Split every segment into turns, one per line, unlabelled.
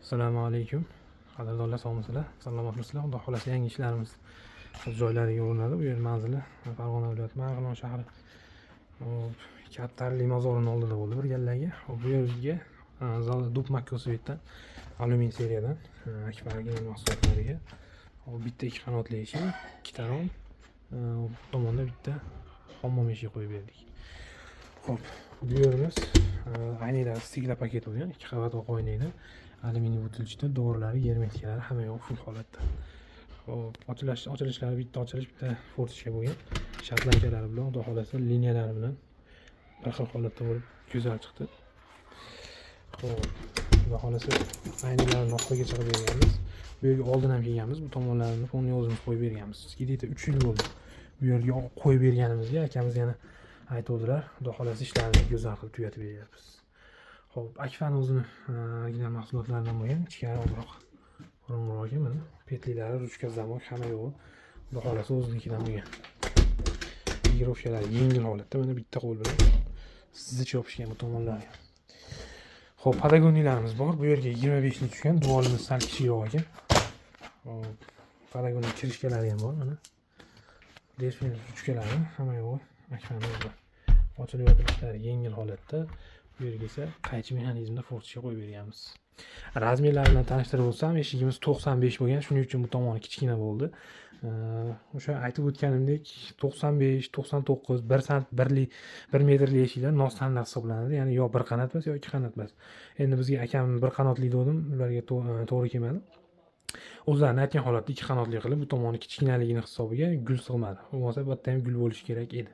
Assalomu alaykum. Qadrdonlar, sog'misizlar? Salomatmisizlar? Xudo xolasa yangi ishlarimiz o'z joylariga o'rnadi. Bu yer manzili Farg'ona viloyati Marg'ilon shahri. Katta Limozorning oldida bo'ldi bir gallaga. Bu yerga Dub Makkosvetdan alyumin seriyadan akbarga mahsulotlariga bitta ikki qanotli eshik, ikkita rom, tomonda bitta hammom eshigi qo'yib berdik. Xo'p, bu yerimiz aynida stigla paket bo'lgan, ikki qavat oynaydi. Alyuminiy butilchada dorilar, germetiklar hamma yo'q full holatda. Xo'p, ochilishlari bitta ochilish, bitta fortichka bo'lgan. Shatlankalari bilan, xudo xolasa liniyalari bilan bir xil holatda bo'lib go'zal chiqdi. Xo'p, xudo xolasa aynilarni oxiriga chiqib berganmiz. Bu yerga oldin ham kelganmiz, bu tomonlarini fonni o'zimiz qo'yib berganmiz. Gidita 3 yil bo'ldi. Bu yerga qo'yib berganimizga akamiz yana aytuvdilar, xudo xolasa ishlarni go'zal qilib tugatib beryapmiz. Xo'p, Akfa'ning o'zini original mahsulotlaridan bo'lgan, ichkari ozroq qorong'uroq, mana petlilari, ruchka, zamok hamma yo'q. Xudo xolasa o'zinikidan bo'lgan. Girovkalari yengil holatda, mana bitta qo'l bilan sizich yopishgan bu tomonlari. Xo'p, Patagoniyalarimiz bor. Bu yerga 25 ni tushgan, duolimiz sal kichikroq ekan. Xo'p, Patagoniya kirishkalari ham bor, mana. Delfin ruchkalari hamma yo'q. Akfa'ning o'zida. Ochilib yopilishlari yengil holatda. Bu yerga esa qaychi mexanizmda fortichka qo'yib berganmiz. Razmerlar bilan tanishtirib o'tsam, eshigimiz 95 bo'lgan, shuning uchun bu tomoni kichkina bo'ldi. O'sha aytib o'tganimdek 95, 99, 1 metrli eshiklar nostandart hisoblanadi. Ya'ni yo bir qanot emas, yo ikki qanot emas. Endi bizga akam bir qanotli dedim, ularga to'g'ri kelmadi. O'zlarini aytgan holatda ikki qanotli qilib, bu tomoni kichkinaligini hisobiga gul sig'madi. Bo'lmasa bu yerda ham gul bo'lishi kerak edi.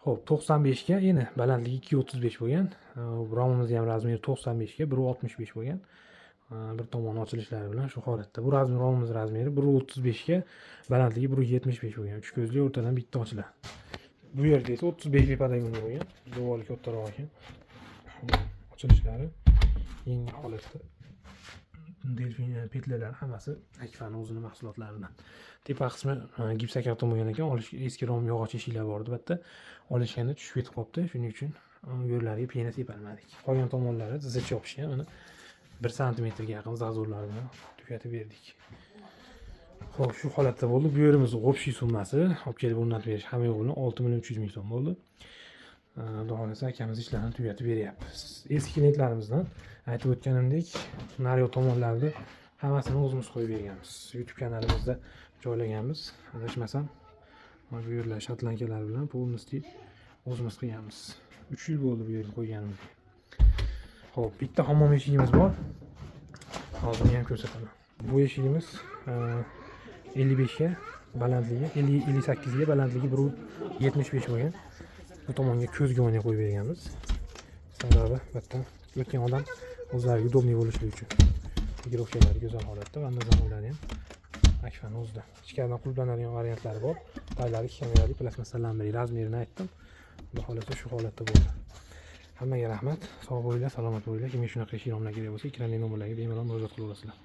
Xo'p, 95 ga, yana balandligi 2.35 bo'lgan. Romimiz ham razmeri 95 ga 1.65 bo'lgan. Bir tomoni ochilishlari bilan shu holatda. Bu romimiz razmeri 1.35 ga, balandligi 1.75 bo'lgan. Uch ko'zli, o'rtadan bitta ochiladi. Bu yerda esa 35 lik Patagonia bo'lgan. Devori kattaroq ekan. Ochilishlari yengil holatda. Delfin petlalar hammasi Akfa'ning o'zining mahsulotlaridan. Tepa qismi gipsakarton bo'lgan ekan, olish eski rom yog'och eshiklar bor edi, albatta. Olishganda tushib ketib qolibdi, shuning uchun yo'llariga pena sepalmadik. Qolgan tomonlari zich yopishgan, mana 1 sm ga yaqin zazurlar bilan tugatib berdik. Xo'p, shu holatda bo'ldi. Bu yerimiz общий summasi, olib kelib o'rnatib berish hamma yo'q bilan 6.300 ming so'm bo'ldi. Xudo xolasa akamiz ishlarni tugatib beryapmiz. Eski klientlarimizdan aytib o'tganimdek, naryo tomonlarda hammasini o'zimiz qo'yib berganmiz. YouTube kanalimizda joylaganmiz. Adashmasam, mana bu yerlar shatlankalar bilan полностью o'zimiz qilganmiz. 3 yil bo'ldi bu yerga qo'yganimiz. Xo'p, bitta hammom eshigimiz bor. Hozir ham ko'rsataman. Bu eshigimiz 55 ga balandligi, 58 ga balandligi 1.75 bo'lgan. Bu tomonga ko'zga o'ynay qo'yib berganmiz. Sababi battan o'tgan odam o'zlariga udobniy bo'lishi uchun. Girovkalari go'zal holatda, vandazamonlari ham Akfa'ning o'zida. Ichkaridan qulflanadigan variantlari bor. Taylari kamerali plastmassa lambrli razmerini aytdim. Xudo xolasa shu holatda bo'ldi. Hammaga rahmat. Sog' bo'linglar, salomat bo'linglar. Kimga shunaqa ish romlar kerak bo'lsa, ekrandagi nomerlarga bemalol murojaat qilaverasizlar.